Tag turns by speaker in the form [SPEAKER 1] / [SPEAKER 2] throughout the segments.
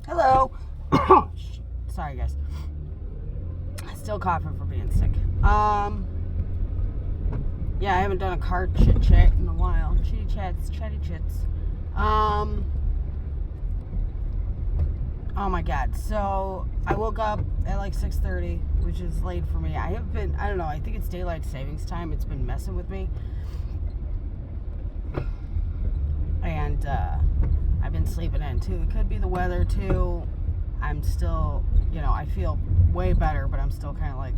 [SPEAKER 1] Hello. Sorry, guys. Still coughing for being sick. Yeah, I haven't done a car chit chat in a while. Chatty chits. Oh my god. So I woke up at like 6:30, which is late for me. I don't know, I think it's daylight savings time. It's been messing with me. And I've been sleeping in too. It could be the weather too. I'm still, I feel way better, but I'm still kind of like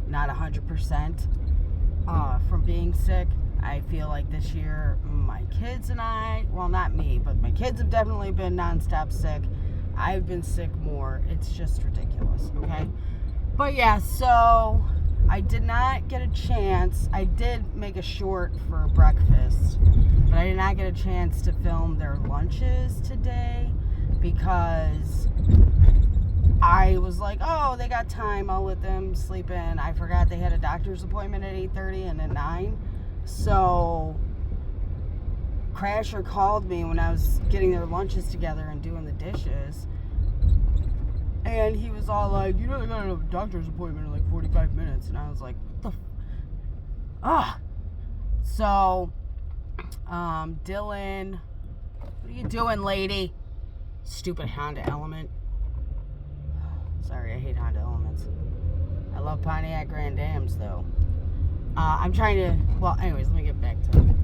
[SPEAKER 1] not 100% from being sick. I feel like this year my kids and I, well, not me, but my kids have definitely been nonstop sick. I've been sick more. It's just ridiculous, okay? But yeah, so I did not get a chance. I did make a short for breakfast, but I did not get a chance to film their lunches today because I was like, oh, they got time. I'll let them sleep in. I forgot they had a doctor's appointment at 8:30 and at 9. So Crasher called me when I was getting their lunches together and doing the dishes. And he was all like, they got a doctor's appointment in like 45 minutes. And I was like, what the So, Dylan, what are you doing, lady? Stupid Honda Element. Sorry, I hate Honda Elements. I love Pontiac Grand Dams, though. I'm trying to, anyways, let me get back to it.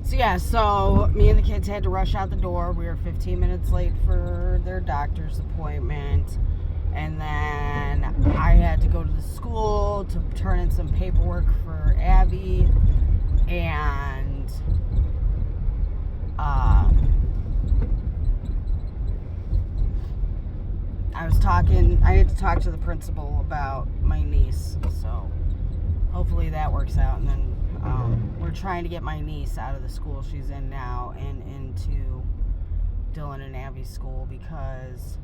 [SPEAKER 1] So, yeah, so me and the kids had to rush out the door. We were 15 minutes late for their doctor's appointment. And then I had to go to the school to turn in some paperwork for Abby. And I had to talk to the principal about my niece. So hopefully that works out. And then we're trying to get my niece out of the school she's in now and into Dylan and Abby's school because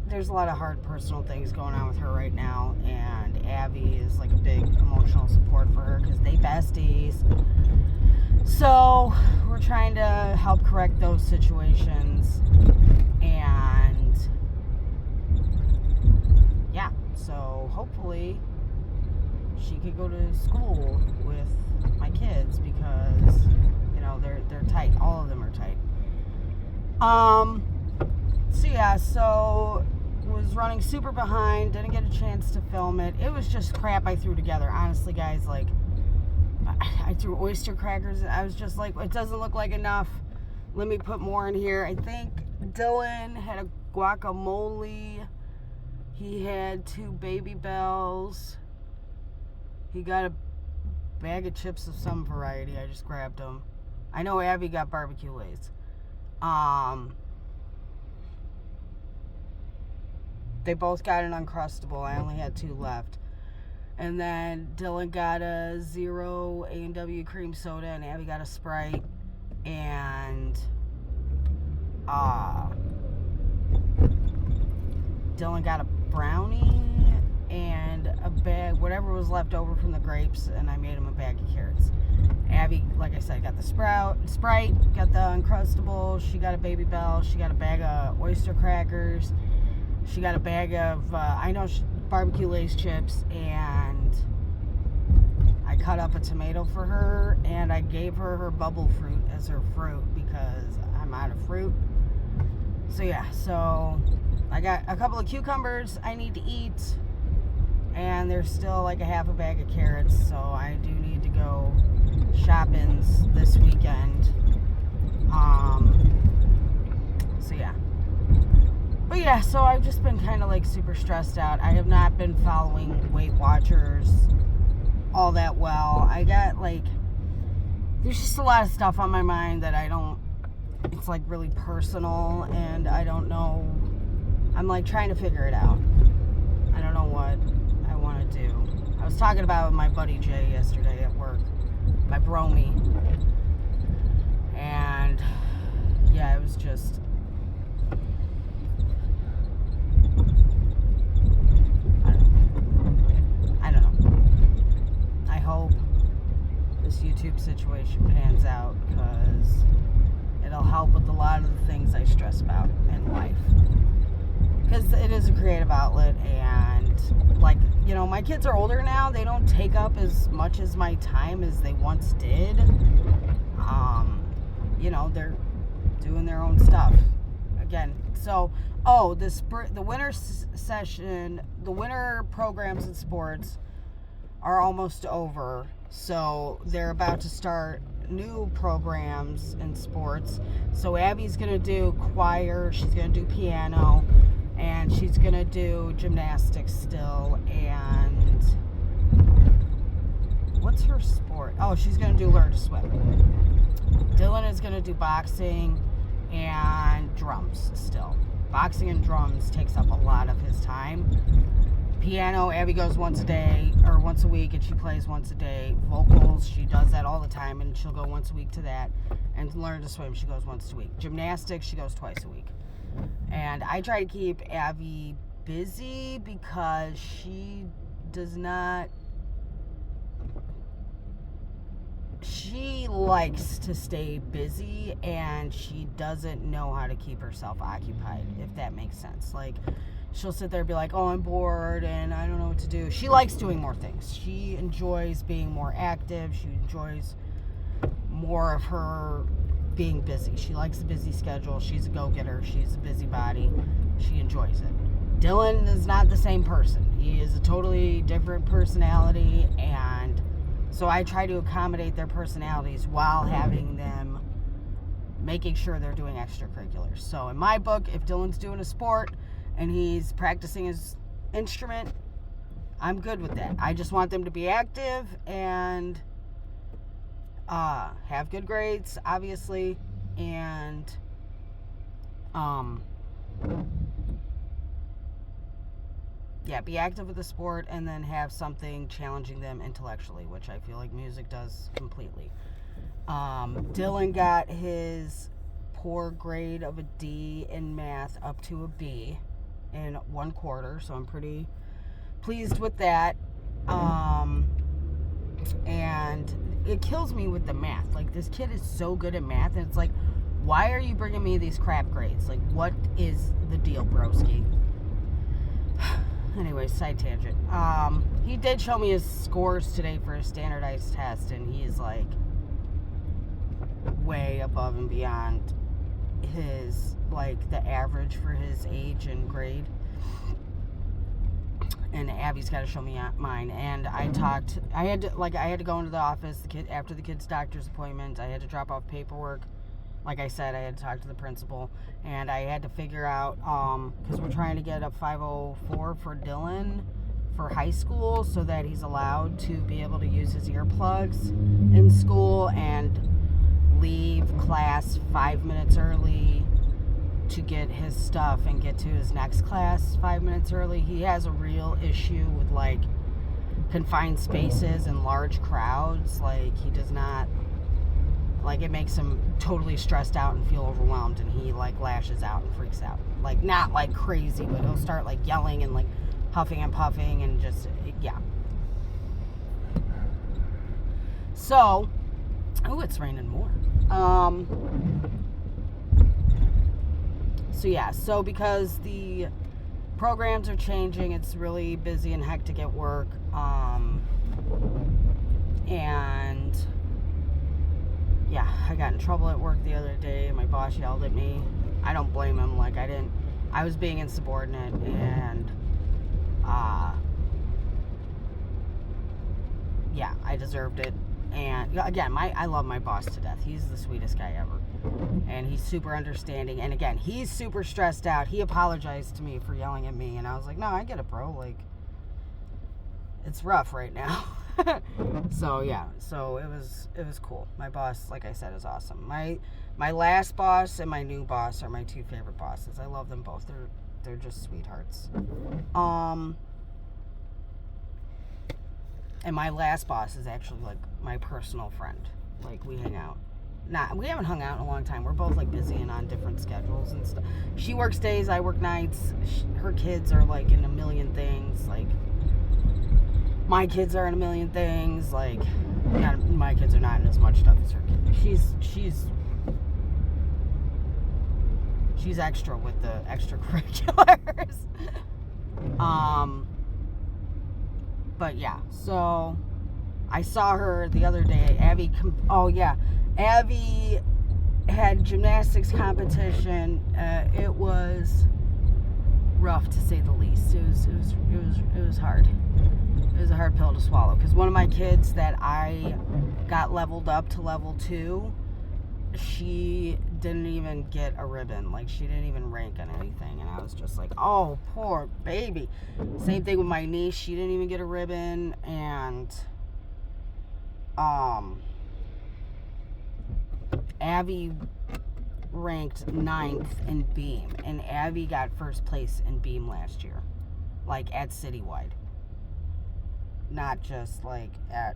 [SPEAKER 1] there's a lot of hard personal things going on with her right now, and Abby is like a big emotional support for her because they besties. So we're trying to help correct those situations, and yeah, so hopefully she could go to school with my kids because they're tight. All of them are tight. So was running super behind, didn't get a chance to film it. It was just crap I threw together. Honestly, guys, like, I threw oyster crackers. I was just like, it doesn't look like enough. Let me put more in here. I think Dylan had a guacamole. He had 2 Baby Bells. He got a bag of chips of some variety. I just grabbed them. I know Abby got barbecue Lay's. They both got an Uncrustable. I only had 2 left. And then Dylan got a 0 A&W cream soda, and Abby got a Sprite. And Dylan got a brownie and a bag, whatever was left over from the grapes, and I made him a bag of carrots. Abby, like I said, got the Sprite, got the Uncrustable. She got a Baby Bell. She got a bag of oyster crackers. She got a bag of, barbecue Lay's chips, and I cut up a tomato for her, and I gave her bubble fruit as her fruit because I'm out of fruit. So yeah, so I got a couple of cucumbers I need to eat, and there's still like a half a bag of carrots, so I do need to go shopping this weekend. So yeah. But yeah, so I've just been kind of like super stressed out. I have not been following Weight Watchers all that well. I got there's just a lot of stuff on my mind that it's like really personal, and I don't know. I'm like trying to figure it out. I don't know what I want to do. I was talking about it with my buddy Jay yesterday at work, my bromie. And yeah, it was just, I don't know. I hope this YouTube situation pans out because it'll help with a lot of the things I stress about in life. my kids are older now. They don't take up as much as my time as they once did. They're doing their own stuff again. So, the winter session, the winter programs in sports are almost over. So they're about to start new programs in sports. So Abby's gonna do choir, she's gonna do piano, and she's gonna do gymnastics still. And what's her sport? Oh, she's gonna learn to swim. Dylan is gonna do boxing and drums still. Boxing and drums takes up a lot of his time. Piano, Abby goes once a week, and she plays once a day. Vocals, she does that all the time, and she'll go once a week to that. And learn to swim, she goes once a week. Gymnastics, she goes twice a week. And I try to keep Abby busy because she likes to stay busy, and she doesn't know how to keep herself occupied, if that makes sense. Like, she'll sit there and be like, oh, I'm bored and I don't know what to do. She likes doing more things. She enjoys being more active. She enjoys more of her being busy. She likes the busy schedule. She's a go-getter. She's a busybody. She enjoys it. Dylan is not the same person. He is a totally different personality, and so I try to accommodate their personalities while having them making sure they're doing extracurriculars. So in my book, if Dylan's doing a sport and he's practicing his instrument, I'm good with that. I just want them to be active and have good grades, obviously, and be active with the sport, and then have something challenging them intellectually, which I feel like music does completely. Dylan got his poor grade of a D in math up to a B in 1 quarter, so I'm pretty pleased with that. And it kills me with the math. Like, this kid is so good at math, and it's like, why are you bringing me these crap grades? Like, what is the deal, broski? Anyway, side tangent. He did show me his scores today for his standardized test, and he's like way above and beyond his, like, the average for his age and grade. And Abby's got to show me mine. And I had to go into the office after the kid's doctor's appointment. I had to drop off paperwork. Like I said, I had to talk to the principal, and I had to figure out, because we're trying to get a 504 for Dylan for high school so that he's allowed to be able to use his earplugs in school and leave class 5 minutes early to get his stuff and get to his next class 5 minutes early. He has a real issue with, like, confined spaces and large crowds. Like, he does not... Like, it makes him totally stressed out and feel overwhelmed, and he, like, lashes out and freaks out. Like, not, like, crazy, but he'll start, like, yelling and, like, huffing and puffing and just, yeah. So, oh, it's raining more. So because the programs are changing, it's really busy and hectic at work, and... Yeah, I got in trouble at work the other day. My boss yelled at me. I don't blame him. Like, I was being insubordinate, and, I deserved it. And, again, I love my boss to death. He's the sweetest guy ever. And he's super understanding. And, again, he's super stressed out. He apologized to me for yelling at me, and I was like, no, I get it, bro. Like, it's rough right now. So it was cool. My boss, like I said, is awesome. My last boss and my new boss are my two favorite bosses. I love them both. They're just sweethearts. And my last boss is actually, like, my personal friend. Like, we hang out. We haven't hung out in a long time. We're both, like, busy and on different schedules and stuff. She works days, I work nights. Her kids are, like, in a million things. Like, my kids are in a million things. Like, my kids are not in as much stuff as her kids. She's extra with the extracurriculars. But yeah, so I saw her the other day. Abby had gymnastics competition. It was rough to say the least. It was hard. It was a hard pill to swallow because one of my kids that I got leveled up to level 2, she didn't even get a ribbon. Like, she didn't even rank on anything, and I was just like, oh, poor baby. Same thing with my niece. She didn't even get a ribbon, and Abby ranked 9th in beam, and Abby got first place in beam last year, like at citywide, not just like at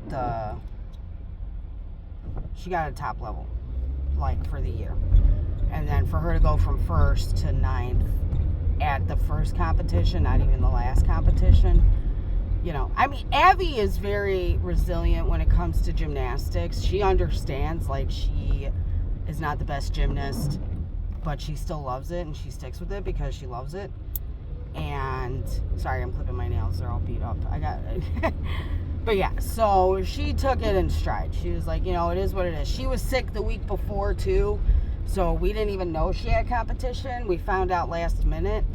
[SPEAKER 1] the, she got a top level like for the year. And then for her to go from 1st to 9th at the first competition, not even the last competition, you know, I mean, Abby is very resilient when it comes to gymnastics. She understands, like, she is not the best gymnast, but she still loves it, and she sticks with it because she loves it. And, sorry, I'm clipping my nails. They're all beat up. I got it. But yeah, so she took it in stride. She was like, you know, it is what it is. She was sick the week before, too, so we didn't even know she had competition. We found out last minute.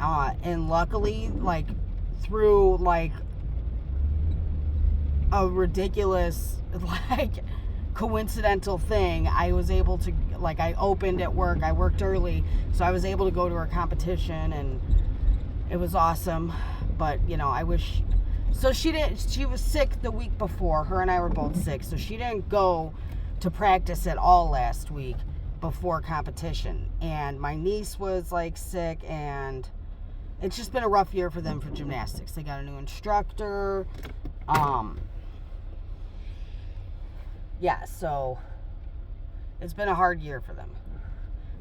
[SPEAKER 1] And luckily, like, through, like, a ridiculous, like, coincidental thing, I was able to, like, I opened at work. I worked early, so I was able to go to her competition, and it was awesome. But, you know, I wish... So she was sick the week before. Her and I were both sick, so she didn't go to practice at all last week before competition. And my niece was, like, sick, and it's just been a rough year for them for gymnastics. They got a new instructor. Yeah, so it's been a hard year for them.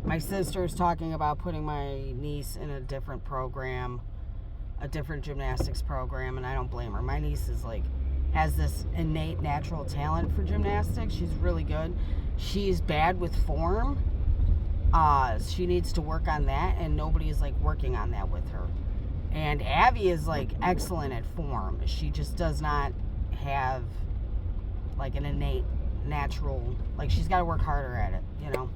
[SPEAKER 1] My sister's talking about putting my niece in a different program, a different gymnastics program, and I don't blame her. My niece is like, has this innate natural talent for gymnastics. She's really good. She's bad with form. She needs to work on that, and nobody is like working on that with her. And Abby is like excellent at form. She just does not have like an innate natural, like, she's got to work harder at it, you know.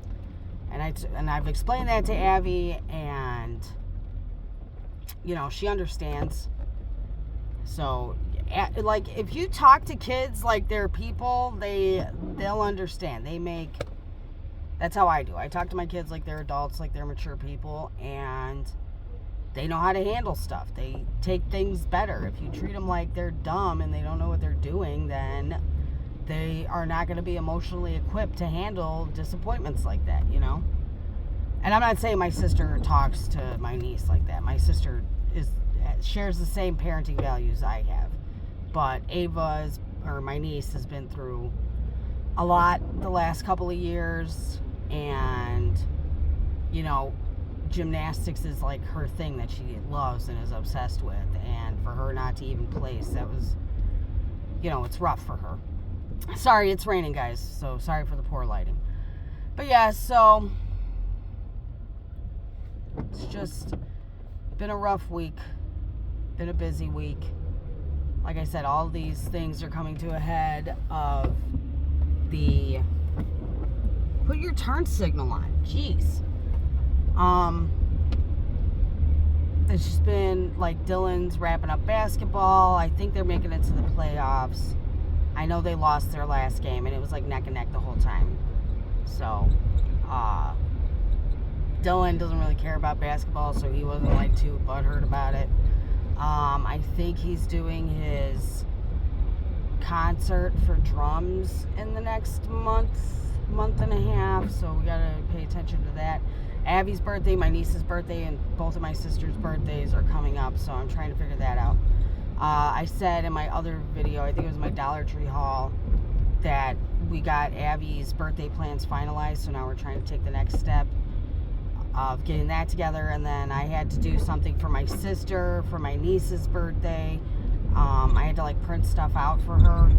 [SPEAKER 1] And I've explained that to Abby, and you know, she understands. So, like, if you talk to kids like they're people, they'll understand. That's how I do. I talk to my kids like they're adults, like they're mature people, and they know how to handle stuff. They take things better. If you treat them like they're dumb and they don't know what they're doing, then they are not going to be emotionally equipped to handle disappointments like that, you know? And I'm not saying my sister talks to my niece like that. My sister shares the same parenting values I have. But my niece has been through a lot the last couple of years, and, you know, gymnastics is like her thing that she loves and is obsessed with, and for her not to even place, that was, you know, it's rough for her. Sorry, it's raining, guys, so sorry for the poor lighting. But yeah, so it's just been a rough week, been a busy week. Like I said, all these things are coming to a head of the put your turn signal on. Jeez. It's just been like Dylan's wrapping up basketball. I think they're making it to the playoffs. I know they lost their last game, and it was like neck and neck the whole time. So, Dylan doesn't really care about basketball, so he wasn't like too butthurt about it. I think he's doing his concert for drums in the next month and a half, so we gotta pay attention to that. Abby's birthday, my niece's birthday, and both of my sister's birthdays are coming up, so I'm trying to figure that out. I said in my other video, I think it was my Dollar Tree haul, that we got Abby's birthday plans finalized, so now we're trying to take the next step of getting that together. And then I had to do something for my sister for my niece's birthday. I had to like print stuff out for her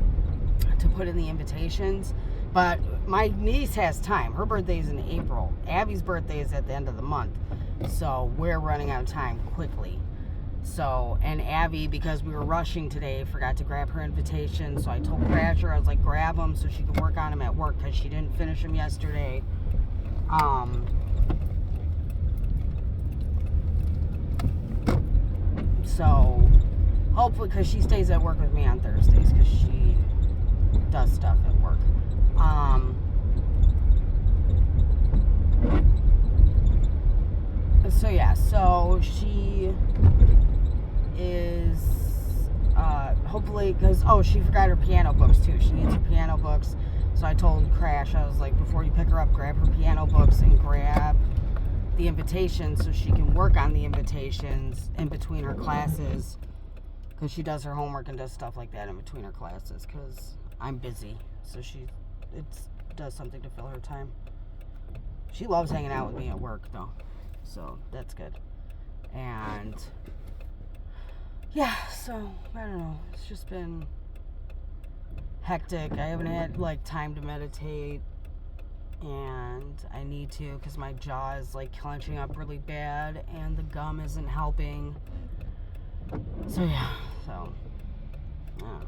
[SPEAKER 1] to put in the invitations, but my niece has time. Her birthday is in April. Abby's birthday is at the end of the month, so we're running out of time quickly. So, and Abby, because we were rushing today, forgot to grab her invitation. So I told Crasher, I was like, grab them so she could work on them at work because she didn't finish them yesterday. So hopefully, because she stays at work with me on Thursdays because she does stuff at work. So yeah, so she is hopefully, because she forgot her piano books too. She needs her piano books. So I told Crash, I was like, before you pick her up, grab her piano books and grab the invitations so she can work on the invitations in between her classes, because she does her homework and does stuff like that in between her classes because I'm busy. So it does something to fill her time. She loves hanging out with me at work though, so that's good. And yeah, so I don't know, it's just been hectic. I haven't had like time to meditate, and I need to because my jaw is like clenching up really bad and the gum isn't helping. So yeah, so I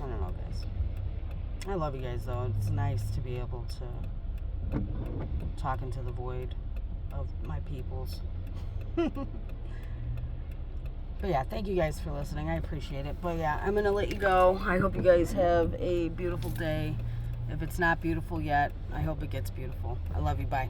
[SPEAKER 1] don't know guys. I love you guys though. It's nice to be able to talk into the void of my peoples. But yeah, thank you guys for listening. I appreciate it. But yeah, I'm going to let you go. I hope you guys have a beautiful day. If it's not beautiful yet, I hope it gets beautiful. I love you. Bye.